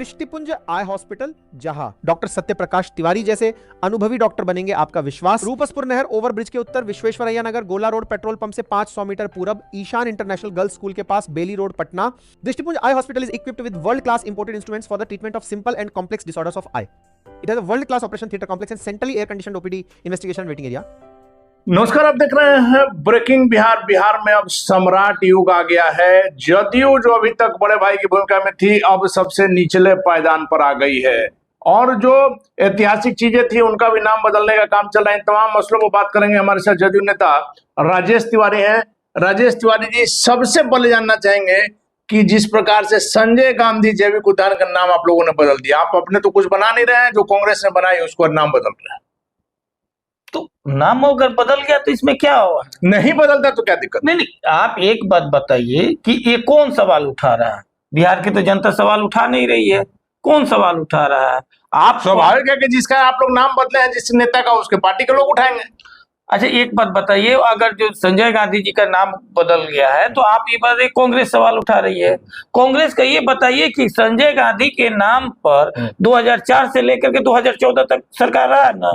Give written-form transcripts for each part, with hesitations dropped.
दृष्टिपुंज eye hospital, जहां doctor Satyaprakash Tiwari जैसे अनुभवी डॉक्टर बनेंगे आपका विश्वास। रूपसपुर नहर ओवरब्रिज के उत्तर, विश्वेश्वरैया नगर, गोला रोड पेट्रोल पंप से 500 मीटर पूरब, ईशान इंटरनेशनल गर्ल्स स्कूल के पास, Bailey road, Patna. Drishtipunj eye hospital is equipped with world class imported instruments for the treatment of simple and complex disorders of eye. It has a world class operation theatre complex and centrally air conditioned OPD investigation waiting area. नमस्कार, आप देख रहे हैं breaking Bihar. Bihar में अब सम्राट युग आ गया है। जदयू जो अभी तक बड़े भाई की भूमिका में थी, अब सबसे निचले पायदान पर आ गई है और जो ऐतिहासिक चीजें थी उनका भी नाम बदलने का काम चल रहा है। इन तमाम मसलों पर बात करेंगे। हमारे साथ जदयू नेता राजेश तिवारी हैं। राजेश तिवारी जी, सबसे पहले जानना चाहेंगे कि जिस प्रकार से संजय गांधी जैविक उद्यान का नाम आप लोगों ने बदल दिया, आप अपने तो कुछ बना नहीं रहे हैं, जो कांग्रेस ने बनाई उसको नाम बदल रहे हैं, तो नाम अगर बदल गया तो इसमें क्या हुआ? नहीं बदलता तो क्या दिक्कत? नहीं, आप एक बात बताइए कि ये कौन सवाल उठा रहा है? बिहार की तो जनता सवाल उठा नहीं रही है। कौन सवाल उठा रहा है? आप स्वाभाविक है कि जिसका आप लोग नाम बदले हैं, जिस नेता का, उसके पार्टी के लोग उठाएंगे। अच्छा, एक बात बताइए, अगर जो संजय गांधी जी का नाम बदल गया है तो आप ये बात, कांग्रेस सवाल उठा रही है। कांग्रेस का ये बताइए कि संजय गांधी के नाम पर 2004 से लेकर के 2014 तक सरकार रहा ना,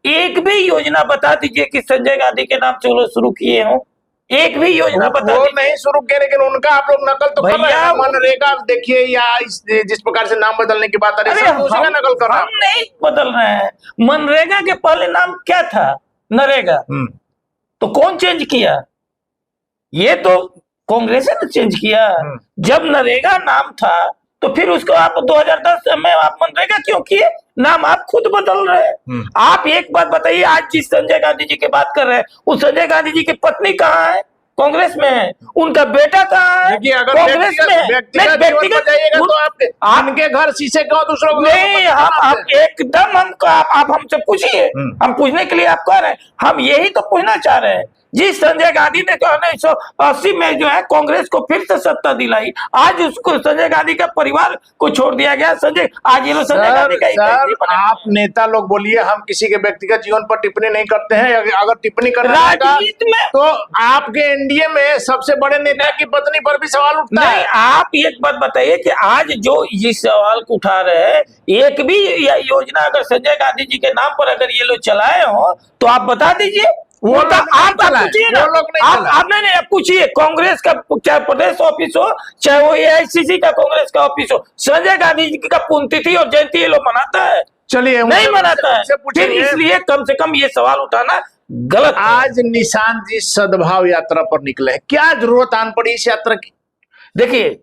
एक भी योजना बता दीजिए कि संजय गांधी के नाम से शुरू किए हो। एक भी योजना बता वो नहीं शुरू किए, लेकिन उनका आप लोग नकल तो कर रहे हैं। मनरेगा देखिए, या जिस प्रकार से नाम बदलने की बात आ रही है, उसका नकल कर रहे हैं। हम नहीं बदल रहे हैं। मनरेगा के पहले नाम क्या था? नरेगा। तो कौन चेंज किया? ये तो कांग्रेस ने चेंज किया। जब नरेगा नाम था तो फिर उसको आप 2010 में आप मनरेगा क्यों किए? नाम आप खुद बदल रहे हैं। आप एक बात बताइए, आज जिस संजय गांधी जी की बात कर रहे हैं, उस संजय गांधी जी की पत्नी कहाँ है? कांग्रेस में है। उनका बेटा कहाँ है? कांग्रेस में है। व्यक्तिगत तो आपके घर शीशे क्यों दूसरों को? नहीं, हम एकदम आप हमसे पूछिए, हम पूछने के लिए आप कह रहे हैं। हम यही तो पूछना चाह रहे हैं। जिस संजय गांधी ने 1980 में जो है कांग्रेस को फिर से सत्ता दिलाई, आज उसको संजय गांधी का परिवार को छोड़ दिया गया। आज ये लोग संजय गांधी का आप नेता लोग बोलिए, हम किसी के व्यक्तिगत जीवन पर टिप्पणी नहीं करते हैं। अगर टिप्पणी करना है तो आपके एनडीए में सबसे बड़े नेता की पत्नी पर भी सवाल उठता है। आप एक बात बताइए कि आज जो ये सवाल को उठा रहे हैं, एक भी योजना अगर संजय गांधी जी के नाम पर अगर ये लोग चलाए हो तो आप बता दीजिए। वो तो आप पूछिए ना, आप नहीं पूछिए। कांग्रेस का चाहे प्रदेश ऑफिस हो, चाहे वो एआईसीसी का कांग्रेस का ऑफिस हो, संजय गांधी जी का पुण्यतिथि और जयंती ये लोग मनाता है? चलिए, नहीं मनाता है। फिर इसलिए कम से कम ये सवाल उठाना गलत। आज निशांत जी सद्भाव यात्रा पर निकले, क्या जरूरत आन पड़ी इस यात्रा की? देखिए,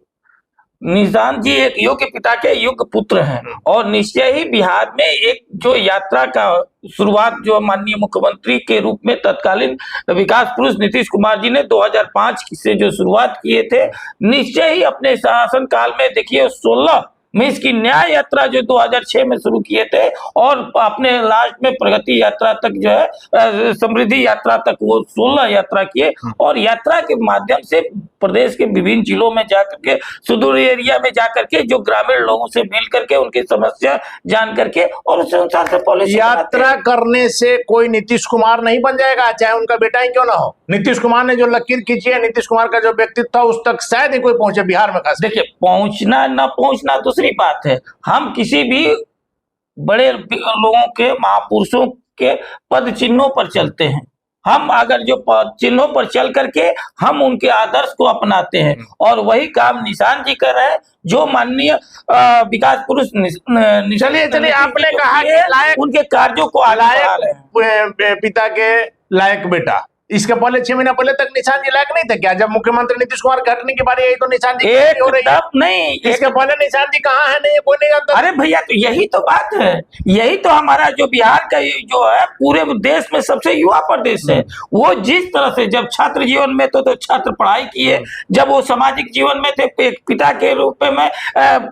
निशांत जी एक योग्य पिता के योग्य पुत्र हैं और निश्चय ही बिहार में एक जो यात्रा का शुरुआत जो माननीय मुख्यमंत्री के रूप में तत्कालीन विकास पुरुष नीतीश कुमार जी ने 2005 से जो शुरुआत किए थे, निश्चय ही अपने शासन काल में देखिए 16 में इसकी न्याय यात्रा जो 2006 में शुरू किए थे और अपने लास्ट में प्रगति यात्रा तक जो है, समृद्धि यात्रा तक वो 16 यात्रा किए और यात्रा के माध्यम से प्रदेश के विभिन्न जिलों में जाकर के, सुदूर एरिया में जाकर के जो ग्रामीण लोगों से मिल करके उनकी समस्या जान करके और उस अनुसार से पॉलिसी यात्रा करने से कोई नीतीश कुमार नहीं बन जाएगा, चाहे उनका बेटा ही क्यों ना हो। नीतीश कुमार ने जो लकीर खींची है, नीतीश कुमार का जो व्यक्तित्व था, उस तक शायद ही कोई पहुंचे बिहार में। खास देखिए, पहुंचना ना पहुंचना दूसरी बात है। हम किसी भी बड़े लोगों के, महापुरुषों के पद चिन्हों पर चलते हैं। हम अगर जो चिन्हों पर चल करके हम उनके आदर्श को अपनाते हैं और वही काम निशांत जी कर रहे हैं, जो माननीय विकास पुरुष चलिए आपने कहा कि उनके कार्यों को पिता के लायक बेटा, इसके पहले 6 महीना पहले तक निशांत जी लायक नहीं थे क्या? जब मुख्यमंत्री नीतीश कुमार के हटने की बारी आई तो निशांत जी हो रही है। नहीं, इसके पहले निशांत जी कहाँ है? नहीं, कोई नहीं जानता। अरे भैया, तो यही तो बात है। यही तो हमारा जो बिहार का जो है पूरे देश में सबसे युवा प्रदेश है। वो जिस तरह से जब छात्र जीवन में तो छात्र पढ़ाई किए, जब वो सामाजिक जीवन में थे, पिता के रूप में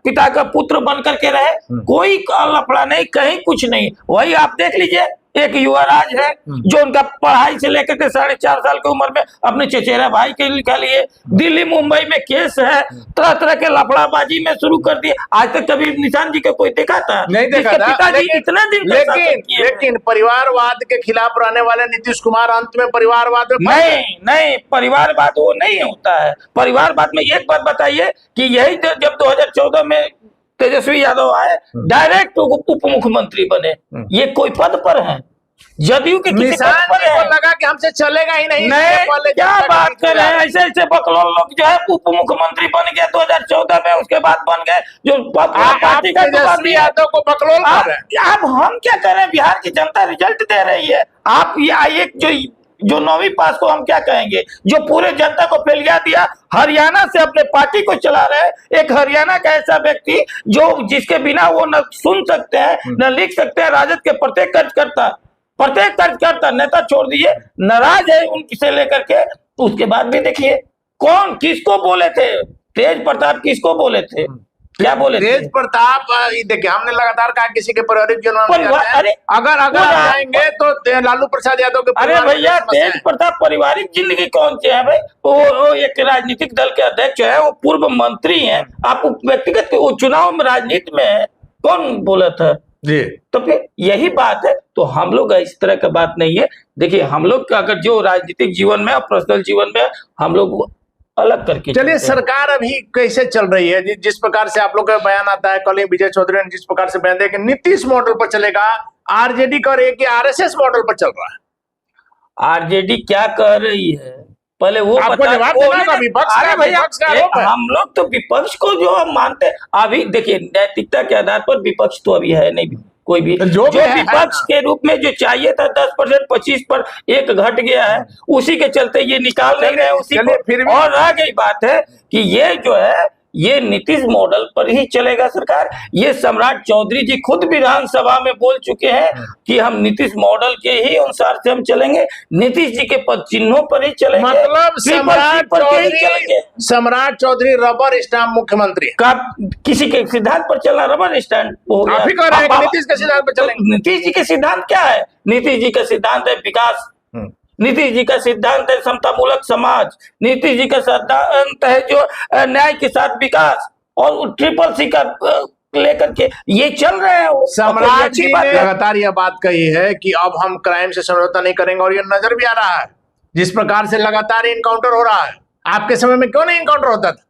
पिता का पुत्र बन करके रहे, कोई लफड़ा नहीं, कहीं कुछ नहीं। वही आप देख लीजिए, एक युवराज है जो उनका पढ़ाई से लेकर के 4.5 साल की उम्र में अपने चचेरा भाई के लिए दिल्ली मुंबई में केस है, तरह तरह के लफड़ाबाजी में शुरू कर दिए। आज तक कभी निशांत जी को कोई देखा था? नहीं देखा था। पिताजी इतना दिन लेकिन परिवारवाद के खिलाफ रहने वाले नीतीश कुमार अंत में परिवारवाद में नहीं, परिवारवाद वो नहीं होता है। परिवारवाद में एक बात बताइए कि यही जब 2014 में तेजस्वी यादव आए, डायरेक्ट उप मुख्यमंत्री बने। ये कोई पद पर है? जदयू के किसी पद पर है? लगा कि हमसे चलेगा ही नहीं। क्या बात कर रहे हैं? ऐसे ऐसे बकलोल लोग जो है उप मुख्यमंत्री बन गए 2014 में, उसके बाद बन गए जो पार्टी का तेजस्वी यादव को बकलोल कर रहे हैं। अब हम क्या करें? बिहार की जनता रिजल्ट दे रही है। आप ये आइए, जो 9वीं पास को हम क्या कहेंगे, जो पूरे जनता को फैलिया दिया, हरियाणा से अपने पार्टी को चला रहे हैं। एक हरियाणा का ऐसा व्यक्ति जो जिसके बिना वो न सुन सकते हैं न लिख सकते हैं, राजद के प्रत्येक कार्यकर्ता नेता छोड़ दिए, नाराज है उनसे लेकर के। उसके बाद भी देखिए कौन किसको बोले थे, तेज प्रताप किसको बोले थे, क्या बोले? तेज प्रताप, देखिए हमने लगातार कहा किसी के पारिवारिक जीवन में अगर जाएंगे तो लालू प्रसाद यादव के। अरे भैया, तेज प्रताप पारिवारिक जिंदगी कौन से है भाई? वो एक राजनीतिक दल के अध्यक्ष है, वो पूर्व मंत्री हैं। आप व्यक्तिगत चुनाव में राजनीति में है, कौन बोला था जी? तो फिर यही बात है। तो हम लोग इस तरह का बात नहीं है। देखिए हम लोग अगर जो राजनीतिक जीवन में और पर्सनल जीवन में हम लोग अलग करके। चलिए, सरकार अभी कैसे चल रही है? जिस प्रकार से आप लोग का बयान आता है, कल विजय चौधरी ने जिस प्रकार से बयान दिया कि नीतीश मॉडल पर चलेगा, आरजेडी कर रही है कि आरएसएस मॉडल पर चल रहा है? आरजेडी क्या कह रही है पहले वो बता। हम लोग तो विपक्ष को जो हम मानते हैं, अभी देखिए नैतिकता के आधार पर विपक्ष तो अभी है नहीं कोई भी। जो विपक्ष के रूप में जो चाहिए था 10% 25 पर एक घट गया है, उसी के चलते ये निकाल नहीं रहे उसी को। और रह गई बात है कि ये जो है ये नीतीश मॉडल पर ही चलेगा सरकार। ये सम्राट चौधरी जी खुद विधानसभा में बोल चुके हैं कि हम नीतीश मॉडल के ही अनुसार से हम चलेंगे, नीतीश जी के पद चिन्हों पर ही चलेंगे। मतलब सम्राट चौधरी रबर स्टाम्प मुख्यमंत्री का किसी के सिद्धांत पर चलना रबर स्टैंड हो गया। आप ही कह रहे हैं कि नीतीश के सिद्धांत पर चलेंगे। नीतीश जी के सिद्धांत क्या है? नीतीश जी का सिद्धांत है विकास, नीतीश जी का सिद्धांत है समतामूलक समाज, नीतीश जी का सिद्धांत है जो न्याय के साथ विकास, और ट्रिपल सी का लेकर के ये चल रहे हैं। सम्राट जी ने लगातार यह बात कही है कि अब हम क्राइम से समझौता नहीं करेंगे, और ये नजर भी आ रहा है जिस प्रकार से लगातार इनकाउंटर हो रहा है। आपके समय में क्यों नहीं इनकाउंटर होता था?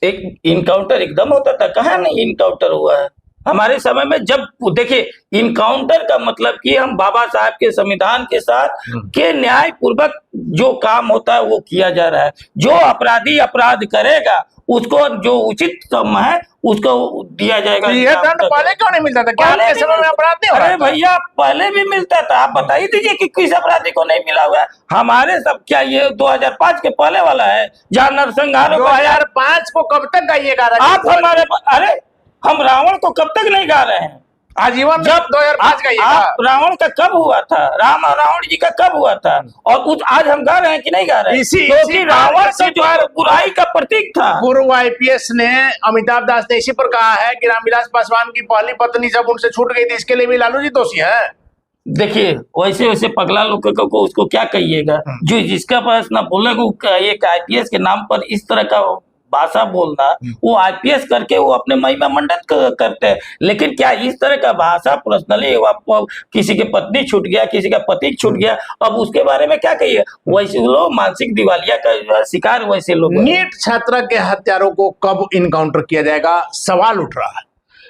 एक इनकाउंटर एकदम होता था, कहाँ नहीं इनकाउंटर हुआ है हमारे समय में। जब देखिए इनकाउंटर का मतलब कि हम बाबा साहब के संविधान के साथ के न्याय पूर्वक जो काम होता है वो किया जा रहा है। जो अपराधी अपराध करेगा उसको जो उचित सम है उसको दिया जाएगा। ये दंड पहले क्यों नहीं मिलता था? क्या आपके समय में अपराध नहीं हो रहा? अरे भैया पहले भी मिलता था, आप बताइए दीजिए कि किस अपराधी को नहीं मिला हुआ है। हमारे सब क्या ये 2005 के पहले वाला है जहाँ नरसंहार 2005 को कब तक गाइएगा? आप हमारे अरे हम रावण को कब तक नहीं गा रहे हैं? आजीवन। जब 2005 का रावण का कब हुआ था? रावण जी का कब हुआ था? और कुछ आज हम गा रहे हैं कि नहीं गा रहे हैं? क्योंकि रावण से जो बुराई का प्रतीक था। पूर्व आईपीएस ने अमिताभ दास ने इसी पर कहा है कि रामविलास पासवान की पहली पत्नी जब उनसे छूट गई थी, इसके लिए भी लालू जी दोषी है। देखिए वैसे वैसे पगला लोग को उसको क्या कहिएगा, जो जिसका पास ना बोले एक आईपीएस के नाम पर इस तरह का भाषा बोलना, वो आईपीएस करके वो अपने महिमा मंडित करते हैं। लेकिन क्या इस तरह का भाषा पर्सनली किसी के पत्नी छूट गया, किसी का पति छूट गया, अब उसके बारे में क्या कहिए? वैसे लोग मानसिक दिवालिया का शिकार वैसे लोग। नीट छात्रा के हत्यारों को कब इनकाउंटर किया जाएगा, सवाल उठ रहा है।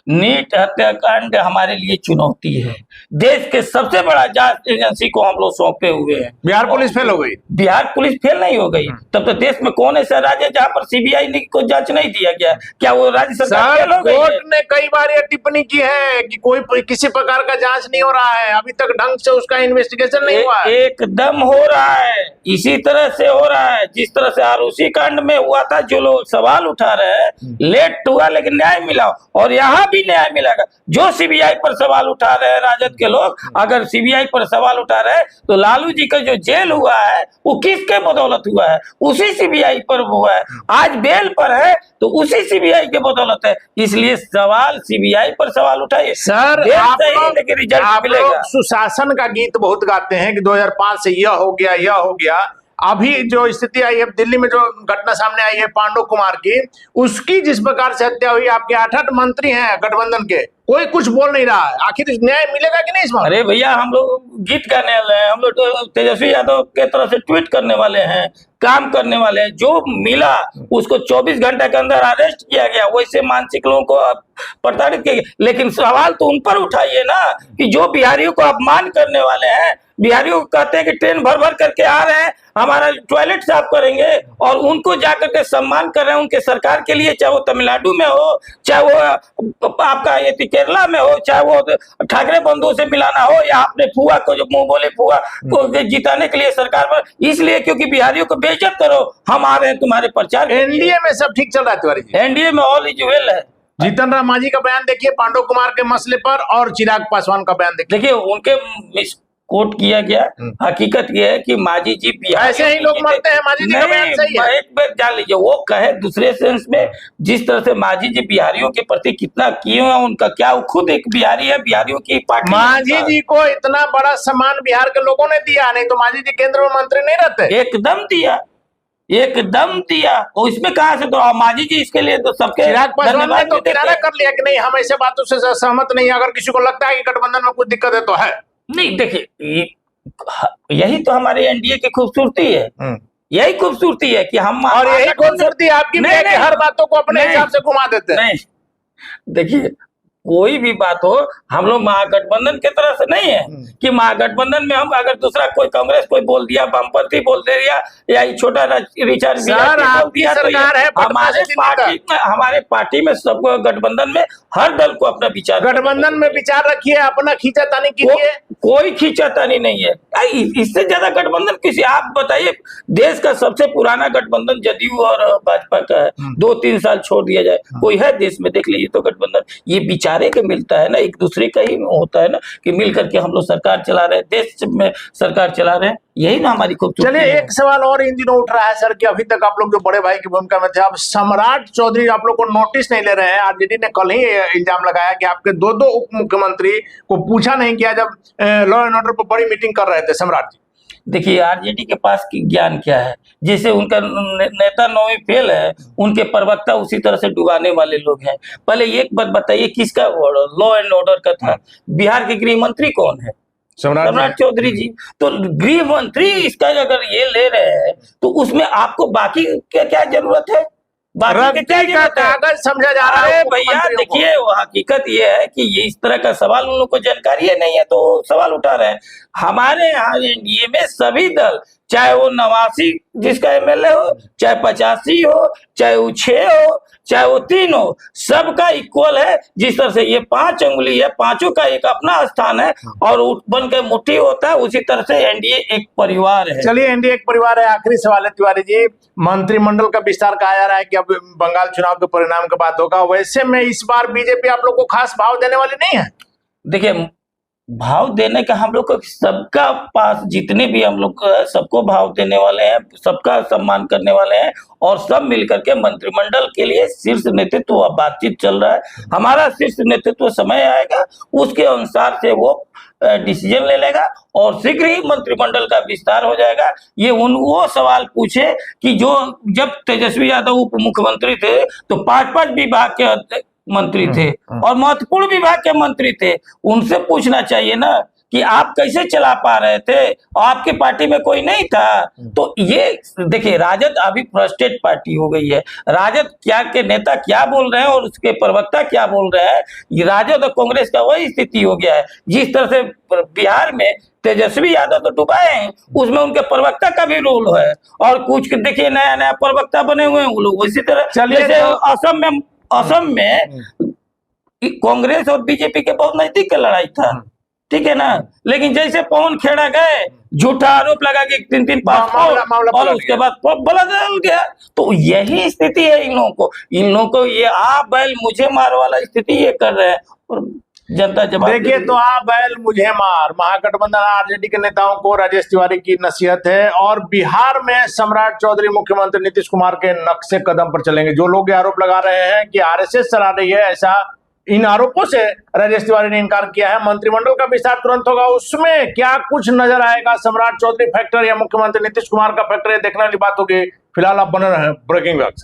नीट हत्याकांड हमारे लिए चुनौती है। देश के सबसे बड़ा जांच एजेंसी को हम लोग सौंपे हुए हैं। बिहार पुलिस फेल हो गई। बिहार पुलिस फेल नहीं हो गई, तब तो देश में कौन ऐसा राज्य है जहां पर सीबीआई को जांच नहीं दिया गया? क्या वो राज्य सरकार फेल हो गई? कोर्ट ने कई बार ये टिप्पणी की है कि कोई किसी प्रकार का जांच नहीं हो रहा है, अभी तक ढंग से उसका इन्वेस्टिगेशन नहीं हुआ है। एकदम हो रहा है, इसी तरह से हो रहा है जिस तरह से आरुषि कांड में हुआ था। जो लोग सवाल उठा रहे हैं, लेट हुआ लेकिन न्याय मिला, और यहाँ न्याय मिलेगा। जो सीबीआई पर सवाल उठा रहे हैं राजद के लोग, अगर सीबीआई पर सवाल उठा रहे हैं तो लालू जी का जो जेल हुआ है वो किसके बदौलत हुआ है? उसी सीबीआई पर हुआ है। आज बेल पर है तो उसी सीबीआई के बदौलत है। इसलिए सवाल सीबीआई पर सवाल उठाइए सर। रिजल्ट मिलेगा। सुशासन का गीत बहुत गाते हैं कि 2005 से यह हो गया, यह हो गया। अभी जो स्थिति आई है दिल्ली में, जो घटना सामने आई है पांडु कुमार की, उसकी जिस प्रकार से हत्या हुई, आपके 8 मंत्री हैं गठबंधन के, कोई कुछ बोल नहीं रहा है। आखिर न्याय मिलेगा कि नहीं इस बार? अरे भैया, हम लोग गीत गाने वाले हैं, हम लोग तो तेजस्वी यादव के तरफ से ट्वीट करने वाले हैं, काम करने वाले हैं। जो मिला उसको 24 घंटे के अंदर अरेस्ट किया गया, वैसे मानसिक लोगों को प्रताड़ित किया गया। लेकिन सवाल तो उन पर उठाइए ना कि जो बिहारियों को अपमान करने वाले हैं, बिहारियों को कहते हैं कि ट्रेन भर भर करके आ रहे हैं, हमारा टॉयलेट साफ करेंगे, और उनको जाकर के सम्मान कर रहे हैं उनके सरकार के लिए, चाहे वो तमिलनाडु में हो, चाहे वो आपका ये केरला में हो, चाहे वो ठाकरे बंधु से मिलाना हो, या आपने फुआ को जो मुंह बोले फुआ को जिताने के लिए सरकार पर, इसलिए क्योंकि बिहारियों को बेइज्जत करो, हम आ रहे हैं तुम्हारे प्रचार। एनडीए में सब ठीक चल रहा है तिवारी जी? एनडीए में ऑल इज वेल है। जीतन राम मांझी का बयान देखिए पांडु कुमार के मसले पर, और चिराग पासवान का बयान देखिए। उनके कोट किया गया, हकीकत यह है कि मांझी जी बिहार, ऐसे ही लोग मरते हैं, मांझी जी का बयान सही है। एक बार जान लीजिए, वो कहे दूसरे सेंस में, जिस तरह से मांझी जी बिहारियों के प्रति कितना किए हैं, उनका क्या, वो खुद एक बिहारी है, बिहारियों की पार्टी। मांझी जी को इतना बड़ा सम्मान बिहार के लोगों ने दिया, नहीं तो मांझी जी केंद्र में मंत्री नहीं रहते। एकदम दिया, एकदम दिया। और इसमें कहां से तो मांझी जी इसके लिए तो सबके चिराग पासवान ने तो किनारा कर लिया कि नहीं, हम ऐसे बातों से सहमत नहीं, अगर किसी को लगता है कि गठबंधन में कुछ दिक्कत है तो है। नहीं, देखिए, यही तो हमारे एनडीए की खूबसूरती है, यही खूबसूरती है कि हम, और यही खूबसूरती आपकी भी है कि हर बातों को अपने हिसाब से घुमा देते हैं। नहीं, देखिए, कोई भी बात हो, हम लोग महागठबंधन की तरह से नहीं है कि महागठबंधन में हम अगर दूसरा कोई कांग्रेस कोई बोल दिया, वामपंथी बोल दे दिया, या ये छोटा रिचार्ज बोल दिया, तो हमारे पार्टी में सब गठबंधन में हर दल को अपना विचार, गठबंधन में विचार रखिए, अपना खींचातानी कीजिए, कोई खींचातानी नहीं है। इससे ज्यादा गठबंधन किसी, आप बताइए, देश का सबसे पुराना गठबंधन जदयू और भाजपा का है, 2-3 साल छोड़ दिया जाए, कोई है देश में? देख लीजिए तो गठबंधन ये विचार के मिलता है ना, एक दूसरे का ही होता है ना, कि मिल करके हम लोग सरकार चला रहे हैं, देश में सरकार चला रहे हैं, यही ना हमारी खूबसूरती। चलिए, एक सवाल और इन दिनों उठ रहा है सर कि अभी तक आप लोग जो बड़े भाई की भूमिका में थे, अब सम्राट चौधरी आप लोग को नोटिस नहीं ले रहे हैं। आरजेडी ने कल ही इल्जाम लगाया कि आपके 2 उप मुख्यमंत्री को पूछा नहीं किया जब लॉ एंड ऑर्डर पर बड़ी मीटिंग कर रहे थे सम्राट जी। देखिए, आरजेडी के पास की ज्ञान क्या है? जैसे उनका नेता 9वीं फेल है, उनके प्रवक्ता उसी तरह से डुबाने वाले लोग हैं। पहले एक बात बताइए, किसका लॉ एंड ऑर्डर का था? बिहार के गृह मंत्री कौन है? सम्राट चौधरी जी। तो गृह मंत्री इसका अगर ये ले रहे हैं, तो उसमें आपको बाकी क्या जरूरत है? कागज समझा जा रहा है भैया। देखिए, हकीकत ये है कि ये इस तरह का सवाल उन लोग को जानकारी नहीं है, तो सवाल उठा रहे हैं। हमारे यहाँ एनडीए में सभी दल, चाहे वो 89 जिसका एमएलए हो, चाहे 85 हो, चाहे वो 6 हो, चाहे वो 3 हो, सबका इक्वल है। जिस तरह से ये 5 अंगुली है, पांचों का एक अपना स्थान है, और बन के मुट्ठी होता है, उसी तरह से एनडीए एक परिवार है। चलिए, एनडीए एक परिवार है। आखिरी सवाल है तिवारी जी, मंत्रिमंडल का विस्तार कहा जा रहा है कि अब बंगाल चुनाव के परिणाम के बाद होगा, वैसे में इस बार बीजेपी आप लोग को खास भाव देने वाली नहीं है? देखिए, भाव देने का हम लोग को, सबका पास जितने भी हम लोग सबको भाव देने वाले हैं, सबका सम्मान करने वाले हैं, और सब मिलकर के मंत्रिमंडल के लिए शीर्ष नेतृत्व बातचीत चल रहा है। हमारा शीर्ष नेतृत्व समय आएगा, उसके अनुसार से वो डिसीजन ले लेगा, और शीघ्र ही मंत्रिमंडल का विस्तार हो जाएगा। ये वो सवाल पूछे कि जो जब तेजस्वी यादव उप मुख्यमंत्री थे तो 5-5 विभाग के मंत्री थे, और महत्वपूर्ण विभाग के मंत्री थे, उनसे पूछना चाहिए ना कि आप कैसे चला पा रहे थे, और आपके पार्टी में कोई नहीं था। तो ये देखिए, राजद अभी फ्रस्ट्रेट पार्टी हो गई है। राजद क्या के नेता क्या बोल रहे हैं और उसके प्रवक्ता क्या बोल रहे हैं, ये राजद और कांग्रेस का वही स्थिति हो गया है। जिस तरह से बिहार में तेजस्वी यादव तो डुबाए हैं, उसमें उनके प्रवक्ता का भी रोल है, और कुछ देखिए नया नया प्रवक्ता बने हुए हैं वो लोग। उसी तरह जैसे असम में कांग्रेस और बीजेपी के बहुत नजदीक का लड़ाई था, ठीक है ना, लेकिन जैसे पवन खेड़ा गए, झूठा आरोप लगा के 3-3 पासपोर्ट, और उसके बाद बदल गया। तो यही स्थिति है इन लोगों को ये आ बैल मुझे मार वाला स्थिति ये कर रहे हैं, और जनता जवाब देखिए। तो आ बैल मुझे मार, महागठबंधन आरजेडी के नेताओं को राजेश तिवारी की नसीहत है, और बिहार में सम्राट चौधरी मुख्यमंत्री नीतीश कुमार के नक्शे कदम पर चलेंगे। जो लोग आरोप लगा रहे हैं कि आरएसएस चला रही है, ऐसा इन आरोपों से राजेश तिवारी ने इनकार किया है। मंत्रिमंडल का विस्तार तुरंत होगा, उसमें क्या कुछ नजर आएगा, सम्राट चौधरी फैक्टर या मुख्यमंत्री नीतीश कुमार का फैक्टर, ये देखने वाली बात होगी। फिलहाल आप बने रहे ब्रेकिंग न्यूज।